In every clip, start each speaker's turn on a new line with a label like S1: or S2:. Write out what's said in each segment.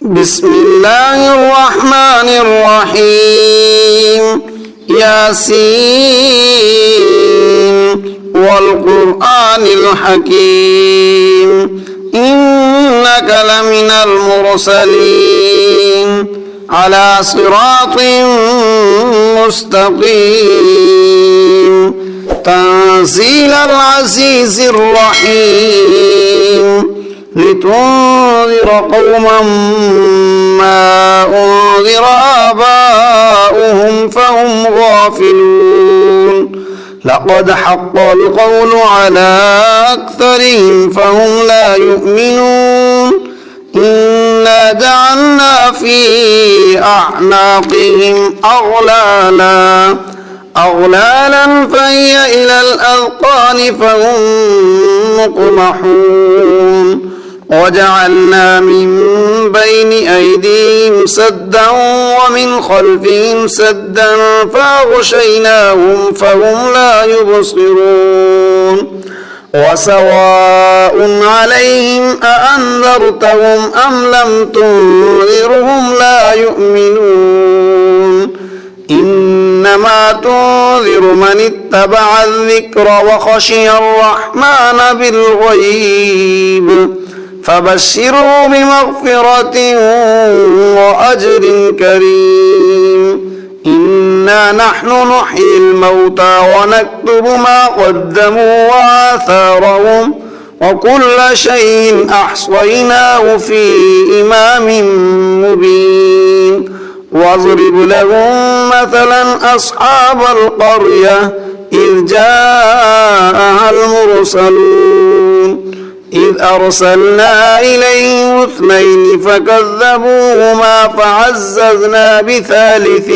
S1: بسم الله الرحمن الرحيم ياسين والقرآن الحكيم إنك لمن المرسلين على صراط مستقيم تنزيل العزيز الرحيم لتنذر قوما ما أنذر آباؤهم فهم غافلون لقد حق القول على أكثرهم فهم لا يؤمنون إنا جعلنا في أعناقهم أغلالا فهي إلى الأذقان فهم مقمحون وجعلنا من بين أيديهم سدا ومن خلفهم سدا فأغشيناهم فهم لا يبصرون وسواء عليهم أأنذرتهم أم لم تنذرهم لا يؤمنون إنما تنذر من اتبع الذكر وخشي الرحمن بالغيب فبشره بمغفرة وأجر كريم إنا نحن نحيي الموتى ونكتب ما قدموا وآثارهم وكل شيء أحصيناه في إمام مبين واضرب لهم مثلا أصحاب القرية إذ جاءها المرسلون إذ أرسلنا إليهم 2 فكذبوهما فعززنا بثالث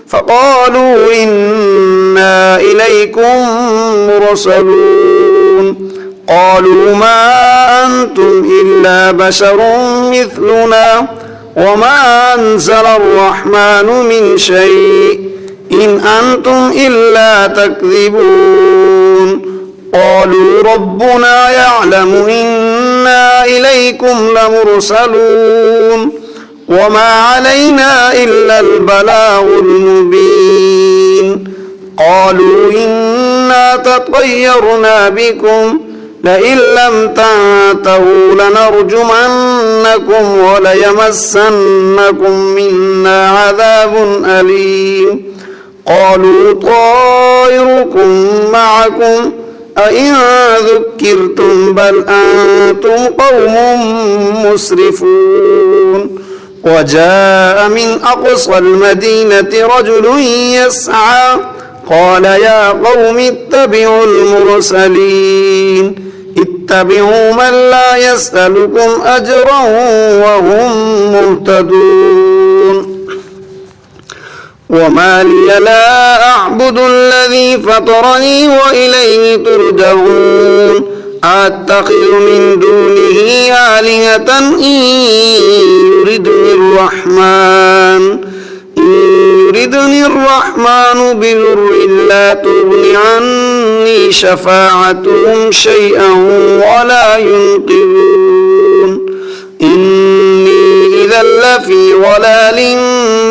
S1: فقالوا إنا إليكم مرسلون قالوا ما أنتم إلا بشر مثلنا وما أنزل الرحمن من شيء إن أنتم إلا تكذبون قالوا ربنا يعلم إنا إليكم لمرسلون وما علينا إلا البلاغ المبين قالوا إنا تطيرنا بكم لئن لم تنتهوا لنرجمنكم وليمسنكم منا عذاب أليم قالوا طائركم معكم أئن ذكرتم بل أنتم قوم مسرفون وجاء من أقصى المدينة رجل يسعى قال يا قوم اتبعوا المرسلين اتبعوا من لا يسألكم أجرا وهم مهتدون وما لي لا أعبد الذي فطرني وإليه ترجعون أتخذ من دونه آلهة إن يردني الرحمن بضر لا تغن عني شفاعتهم شيئا ولا ينقذون إني إذا لفي ضلال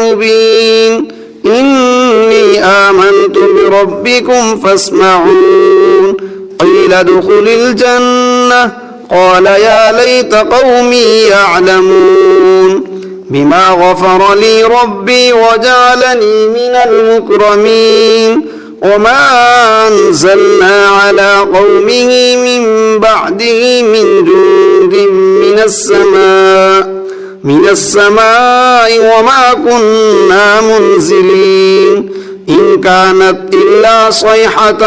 S1: مبين إني آمنت بربكم فاسمعون قيل ادخل الجنة قال يا ليت قومي يعلمون بما غفر لي ربي وجعلني من المكرمين وما أنزلنا على قومه من بعده من جند من السماء وما كنا منزلين إن كانت إلا صيحة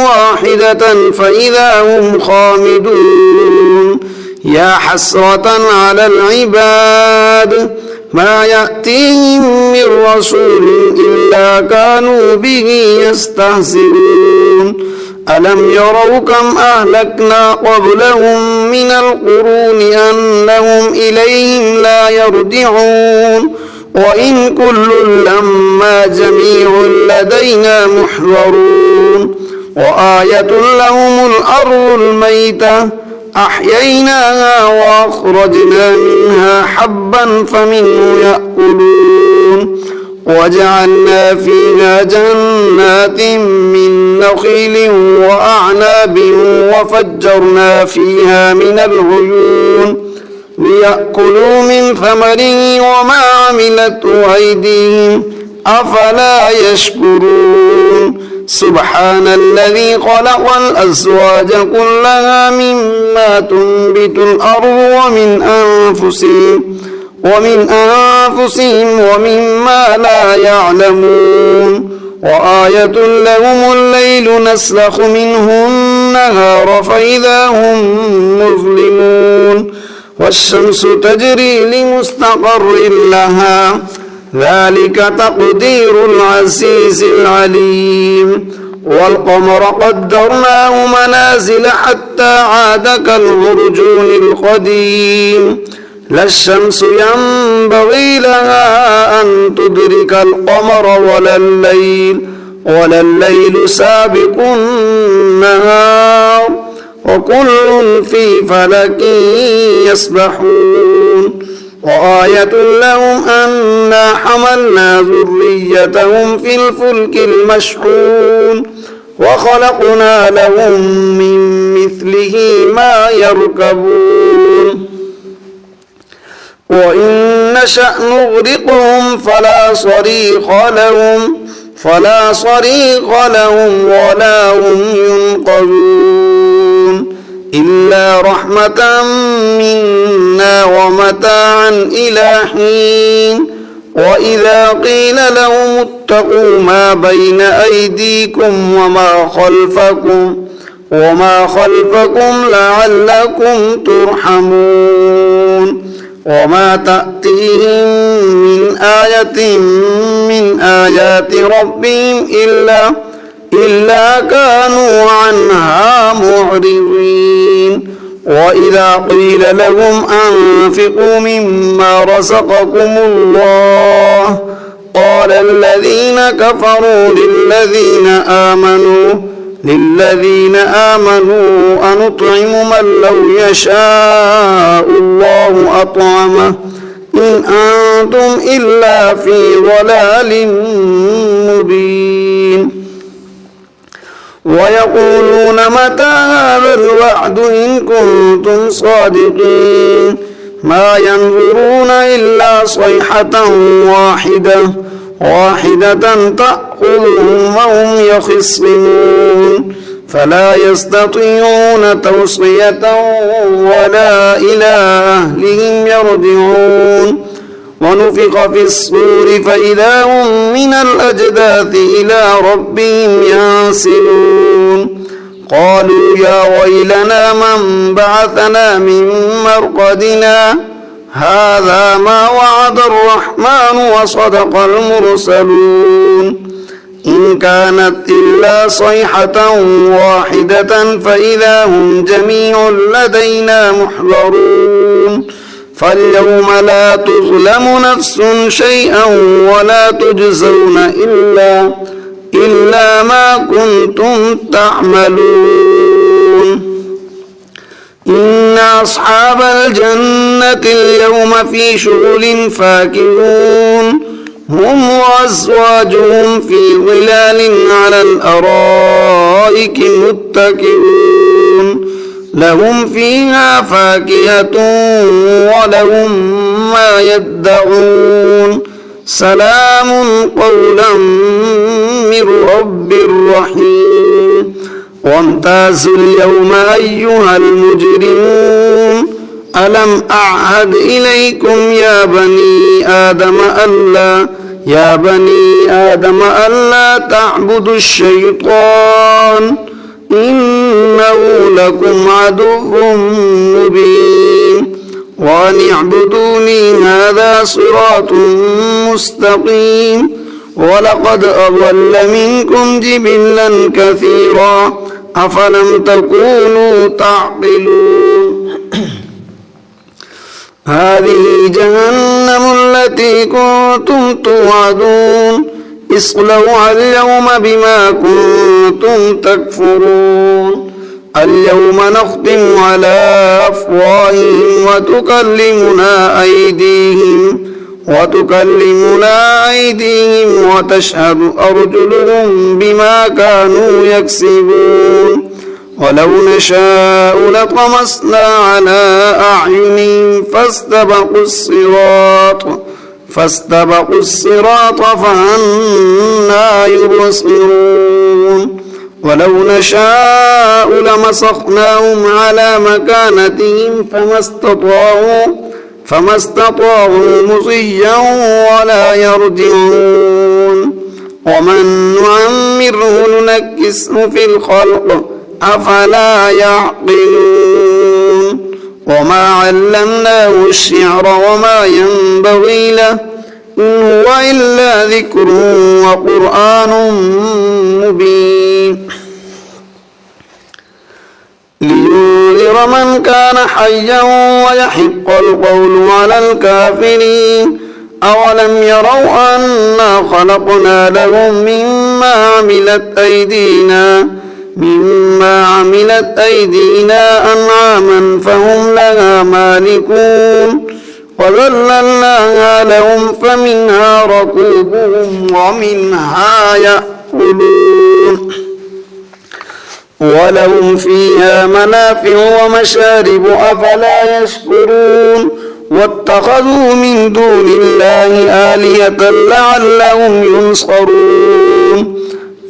S1: واحدة فإذا هم خامدون يا حسرة على العباد ما يأتيهم من رسول إلا كانوا به يستهزئون ألم يروا كم أهلكنا قبلهم من القرون أنهم إليهم لا يرجعون وإن كل لما جميع لدينا محضرون وآية لهم الأرض الميتة أحييناها وأخرجنا منها حبا فمنه يأكلون وجعلنا فيها جنات من نخيل وأعناب وفجرنا فيها من العيون ليأكلوا من ثمره وما عملته أيديهم أفلا يشكرون سبحان الذي خلق الأزواج كلها مما تنبت الأرض ومن أنفسهم ومما لا يعلمون وآية لهم الليل نسلخ منه النهار فإذا هم مظلمون والشمس تجري لمستقر لها ذلك تقدير العزيز العليم والقمر قدرناه منازل حتى عاد كالعرجون القديم لا الشمس ينبغي لها أن تدرك القمر ولا الليل سابق النهار وكل في فلك يسبحون وآية لهم أنا حملنا ذريتهم في الفلك المشحون وخلقنا لهم من مثله ما يركبون وإن نشأ نغرقهم فلا صريخ لهم ولا هم ينقذون إلا رحمة منا ومتاعا إلى حين وإذا قيل لهم اتقوا ما بين أيديكم وما خلفكم لعلكم ترحمون وما تأتيهم من آية من آيات ربهم إلا كانوا عنها معرضين وإذا قيل لهم أنفقوا مما رزقكم الله قال الذين كفروا للذين آمنوا أنطعم من لو يشاء الله أطعمه إن أنتم إلا في ضلال مبين ويقولون متى هذا الوعد إن كنتم صادقين ما ينظرون إلا صيحة واحدة تأخذهم وهم يخصمون فلا يستطيعون توصية ولا إلى أهلهم يرجعون ونفخ في الصور فإذا هم من الأجداث إلى ربهم ينسلون قالوا يا ويلنا من بعثنا من مرقدنا هذا ما وعد الرحمن وصدق المرسلون إن كانت إلا صيحة واحدة فإذا هم جميع لدينا محضرون فاليوم لا تظلم نفس شيئا ولا تجزون إلا ما كنتم تعملون إن أصحاب الجنة اليوم في شغل فاكهون هم وأزواجهم في ظلال على الأرائك متكئون لهم فيها فاكهة ولهم ما يدعون سلام قولا من رب رحيم وامتازوا اليوم أيها المجرمون ألم أعهد إليكم يا بني آدم ألا تعبدوا الشيطان إنه لكم عدو مبين وأن اعبدوني هذا صراط مستقيم ولقد أضل منكم جبلا كثيرا أفلم تكونوا تعقلون هذه جهنم التي كنتم توعدون اصلوها اليوم بما كنتم تكفرون اليوم نختم على أفواههم وتكلمنا أيديهم وتشهد أرجلهم بما كانوا يكسبون ولو نشاء لطمسنا على أعينهم فاستبقوا الصراط فأنى يبصرون ولو نشاء لمسخناهم على مكانتهم فما استطاعوا مضيا ولا يرجعون ومن نعمره ننكسه في الخلق أفلا يعقلون وما علمناه الشعر وما ينبغي له إن هو إلا ذكر وقرآن مبين لينذر من كان حيا ويحق القول على الكافرين أولم يروا أنا خلقنا لهم مما عملت أيدينا أنعاما فهم لها مالكون وذللناها لهم فمنها ركوبهم ومنها يأكلون ولهم فيها منافع ومشارب أفلا يشكرون واتخذوا من دون الله آلهة لعلهم ينصرون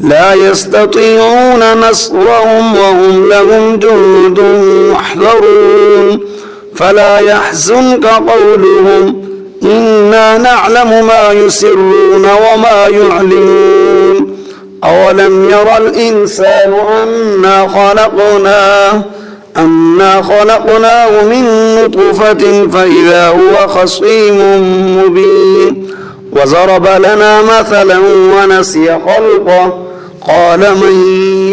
S1: لا يستطيعون نصرهم وهم لهم جند محضرون فلا يحزنك قولهم إنا نعلم ما يسرون وما يعلنون أولم ير الإنسان أنا خلقناه من نطفة فإذا هو خصيم مبين وضرب لنا مثلا ونسي خلقه قال من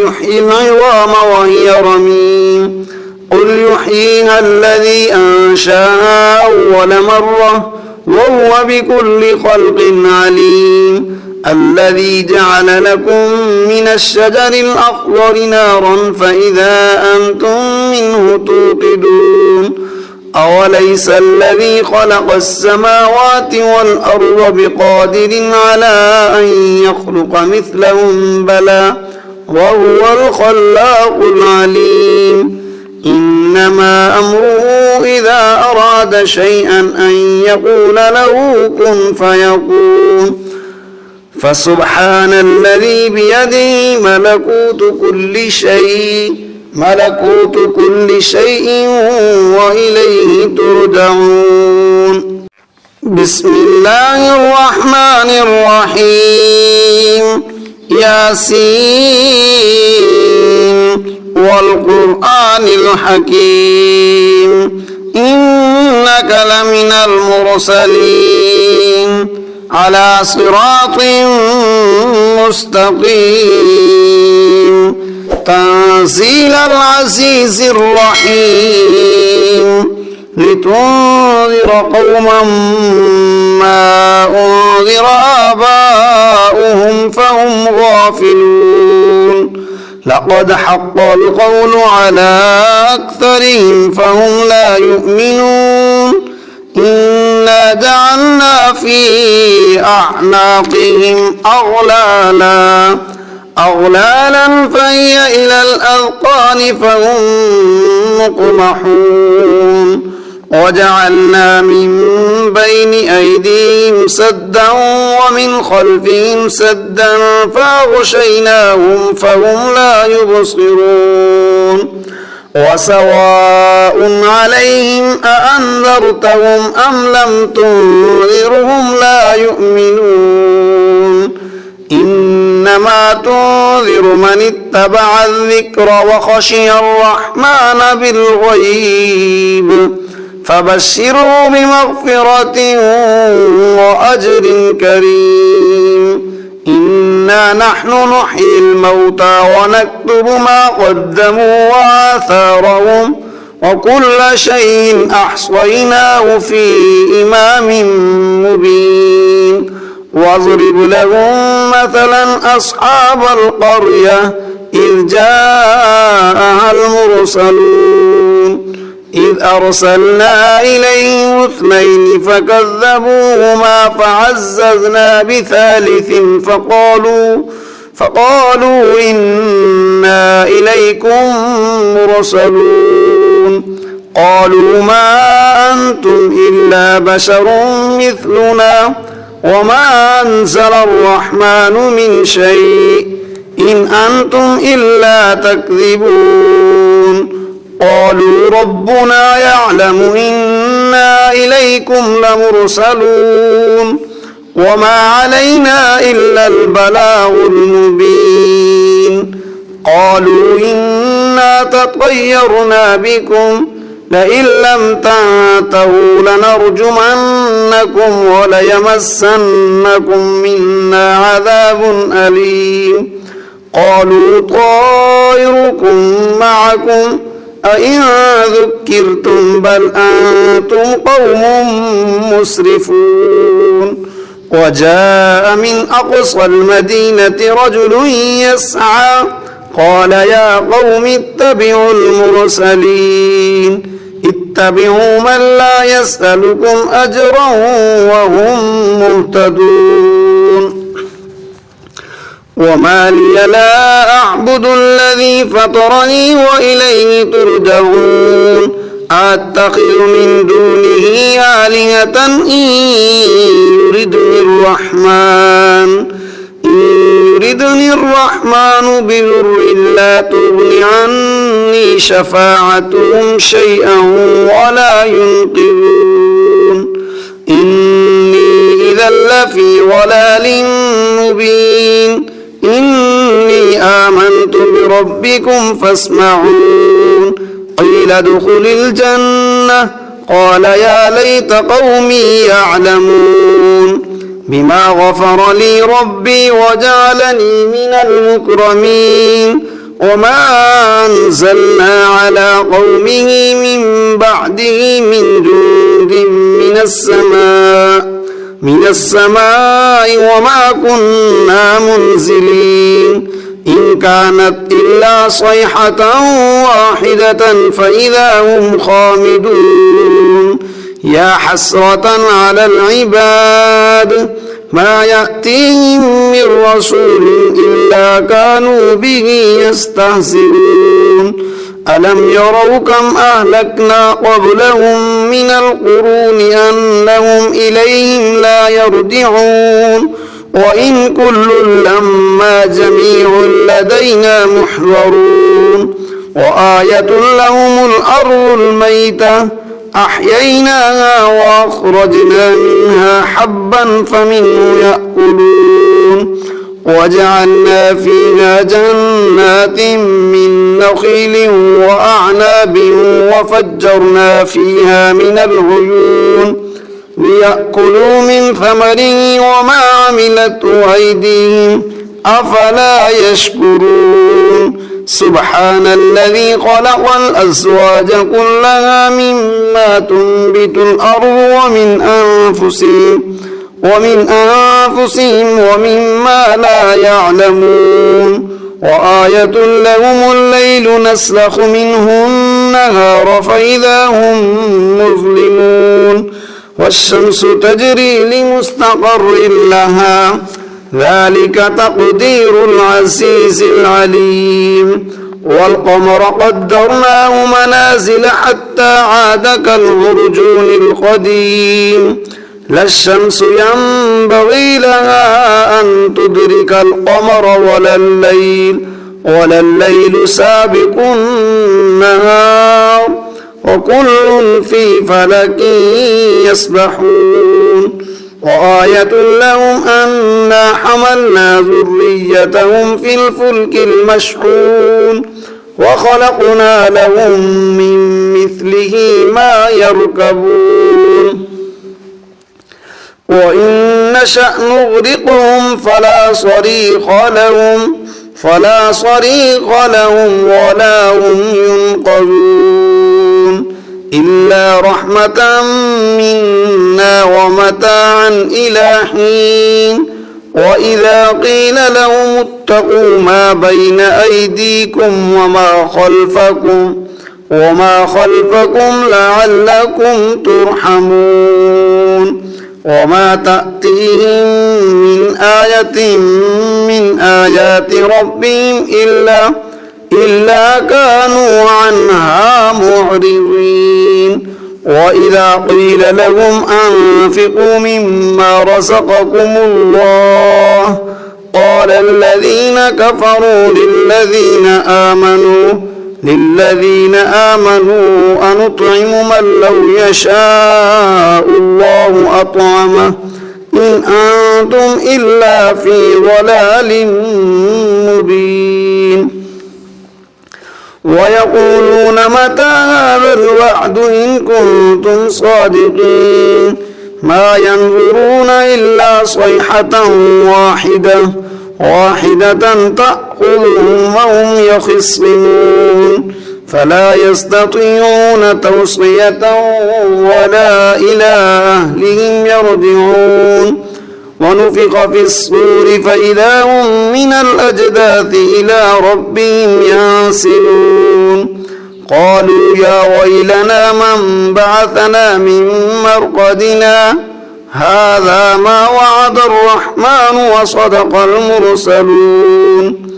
S1: يحيي العظام وهي رميم قل يحييها الذي أنشأها أول مرة وهو بكل خلق عليم الذي جعل لكم من الشجر الأخضر نارا فإذا أنتم منه توقدون أوليس الذي خلق السماوات والأرض بقادر على أن يخلق مثلهم بلى وهو الخلاق العليم إنما أمره إذا أراد شيئا أن يقول له كن فيكون فسبحان الذي بيده ملكوت كل شيء وإليه ترجعون بسم الله الرحمن الرحيم ياسين والقرآن الحكيم إنك لمن المرسلين على صراط مستقيم تنزيل العزيز الرحيم لتنذر قوما ما أنذر آباؤهم فهم غافلون لقد حق القول على أكثرهم فهم لا يؤمنون إنا جعلنا في أعناقهم أغلالا فهي إلى الأذقان فهم مقمحون وجعلنا من بين أيديهم سدا ومن خلفهم سدا فأغشيناهم فهم لا يبصرون وسواء عليهم أأنذرتهم أم لم تنذرهم لا يؤمنون إنما تنذر من اتبع الذكر وخشي الرحمن بالغيب فبشره بمغفرة وأجر كريم إنا نحن نحيي الموتى ونكتب ما قدموا وآثارهم وكل شيء أحصيناه في إمام مبين واضرب لهم مثلا أصحاب القرية إذ جاءها المرسلون إذ أرسلنا إليهم 2 فكذبوهما فعززنا بثالث فقالوا إنا إليكم مرسلون قالوا ما أنتم إلا بشر مثلنا وما أنزل الرحمن من شيء إن أنتم إلا تكذبون قالوا ربنا يعلم إنا إليكم لمرسلون وما علينا إلا البلاغ المبين قالوا إنا تطيرنا بكم لئن لم تنتهوا لنرجمنكم وليمسنكم منا عذاب أليم قالوا طائركم معكم أئن ذكرتم بل أنتم قوم مسرفون وجاء من أقصى المدينة رجل يسعى قال يا قوم اتبعوا المرسلين اتبعوا من لا يسألكم أجرا وهم مهتدون وما لي لا أعبد الذي فطرني وإليه ترجعون أتخذ من دونه آلهة إن يردني الرحمن بضر لا تغن عني شفاعتهم شيئا ولا ينقذون إني إذا لفي ضلال مبين إني آمنت بربكم فاسمعون قيل ادخل الجنة قال يا ليت قومي يعلمون بما غفر لي ربي وجعلني من المكرمين وما أنزلنا على قومه من بعده من جند من السماء وما كنا منزلين إن كانت إلا صيحة واحدة فإذا هم خامدون يا حسرة على العباد ما يأتيهم من رسول إلا كانوا به يستهزئون ألم يروا كم أهلكنا قبلهم من القرون أنهم إليهم لا يرجعون وإن كل لما جميع لدينا محضرون وآية لهم الأرض الميتة أحييناها وأخرجنا منها حبا فمنه يأكلون وجعلنا فيها جنات من نخيل وأعناب وفجرنا فيها من العيون ليأكلوا من ثمره وما عملته أيديهم أفلا يشكرون سبحان الذي خلق الأزواج كلها مما تنبت الأرض ومن أنفسهم ومما لا يعلمون وآية لهم الليل نسلخ منه النهار فإذا هم مظلمون والشمس تجري لمستقر لها ذلك تقدير العزيز العليم والقمر قدرناه منازل حتى عاد كالعرجون القديم لا الشمس ينبغي لها أن تدرك القمر ولا الليل سابق النهار وكل في فلك يسبحون وآية لهم أنا حملنا ذريتهم في الفلك المشحون وخلقنا لهم من مثله ما يركبون وإن نشأ نغرقهم فلا صريخ لهم ولا هم ينقذون إلا رحمة منا ومتاعا إلى حين وإذا قيل لهم اتقوا ما بين أيديكم وما خلفكم لعلكم ترحمون وما تأتيهم من آية من آيات ربهم إلا كانوا عنها معرضين وإذا قيل لهم أنفقوا مما رزقكم الله قال الذين كفروا للذين آمنوا أنطعم من لو يشاء الله أطعمه إن أنتم إلا في ضلال مبين ويقولون متى هذا الوعد إن كنتم صادقين ما ينظرون إلا صيحة واحدة تأخذهم وهم يخصمون فلا يستطيعون توصية ولا إلى أهلهم يرجعون ونفخ في الصور فإذا هم من الأجداث إلى ربهم ينسلون قالوا يا ويلنا من بعثنا من مرقدنا هذا ما وعد الرحمن وصدق المرسلون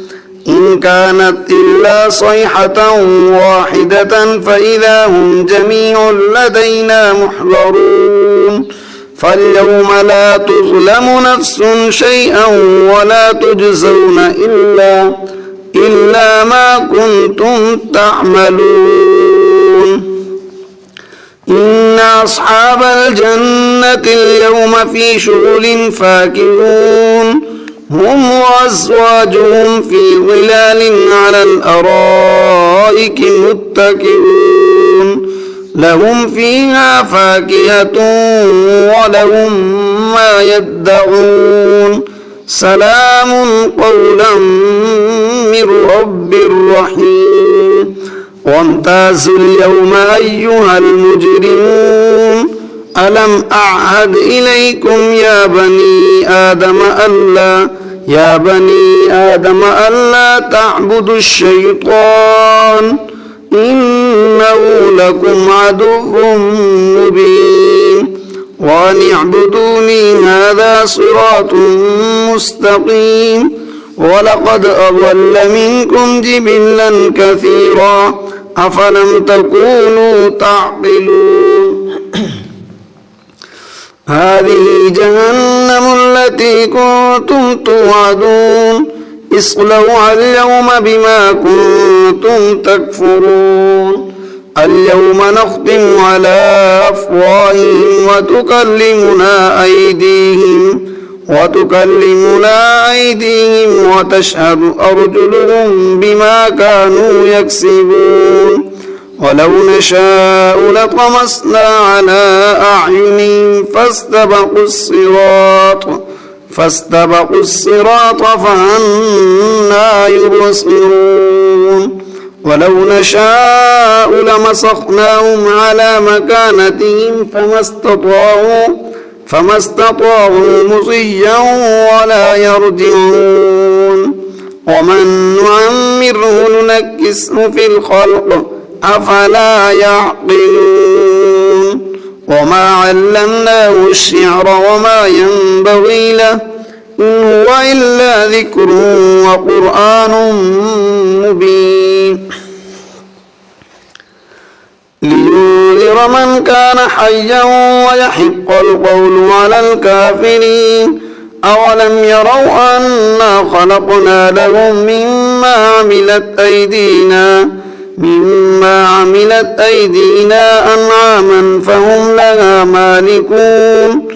S1: إن كانت إلا صيحة واحدة فإذا هم جميع لدينا محضرون فاليوم لا تظلم نفس شيئا ولا تجزون إلا ما كنتم تعملون إن أصحاب الجنة اليوم في شغل فاكهون هم وأزواجهم في ظلال على الأرائك متكئون لهم فيها فاكهة ولهم ما يدعون سلام قولا من رب رحيم وامتازوا اليوم أيها المجرمون ألم أعهد إليكم يا بني آدم ألا تعبدوا الشيطان إنه لكم عدو مبين وأن اعبدوني هذا صراط مستقيم ولقد أضل منكم جبلا كثيرا أفلم تكونوا تعقلون هذه جهنم التي كنتم توعدون اصلوها اليوم بما كنتم تكفرون اليوم نختم على أفواههم وتكلمنا أيديهم وتشهد أرجلهم بما كانوا يكسبون ولو نشاء لطمسنا على أعينهم فاستبقوا الصراط فأنى يبصرون ولو نشاء لمسخناهم على مكانتهم فما استطاعوا مضيا ولا يرجعون ومن نعمره ننكسه في الخلق أفلا يعقلون وما علمناه الشعر وما ينبغي له إن هو إلا ذكر وقرآن مبين لينذر من كان حيا ويحق القول على الكافرين أولم يروا أنا خلقنا لهم مما عملت أيدينا أنعاما فهم لها مالكون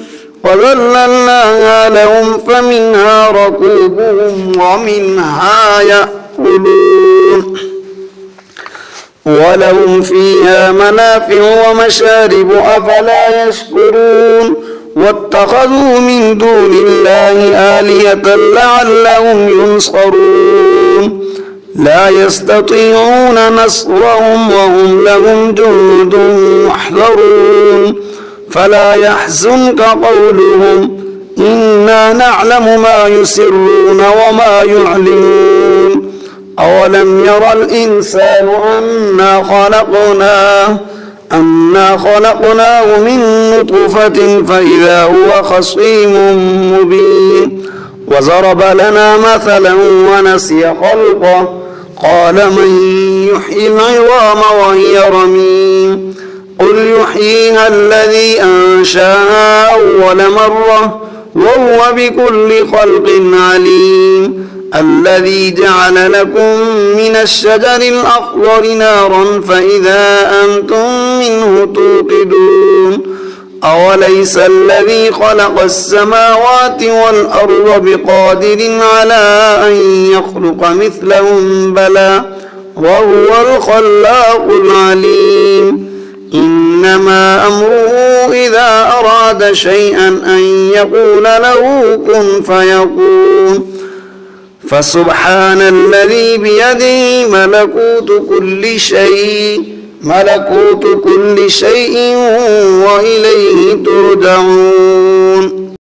S1: وذللناها لهم فمنها ركوبهم ومنها يأكلون ولهم فيها منافع ومشارب أفلا يشكرون واتخذوا من دون الله آلهة لعلهم ينصرون لا يستطيعون نصرهم وهم لهم جند محضرون فلا يحزنك قولهم إنا نعلم ما يسرون وما يعلنون أولم ير الإنسان أنا خلقناه من نطفة فإذا هو خصيم مبين وضرب لنا مثلا ونسي خلقه قال من يحيي العظام وهي رميم قل يحييها الذي أنشأها أول مرة وهو بكل خلق عليم الذي جعل لكم من الشجر الأخضر نارا فإذا أنتم منه توقدون أوليس الذي خلق السماوات والأرض بقادر على أن يخلق مثلهم بلى وهو الخلاق العليم إنما أمره إذا أراد شيئا أن يقول له كن فيكون فسبحان الذي بيده ملكوت كل شيء وإليه ترجعون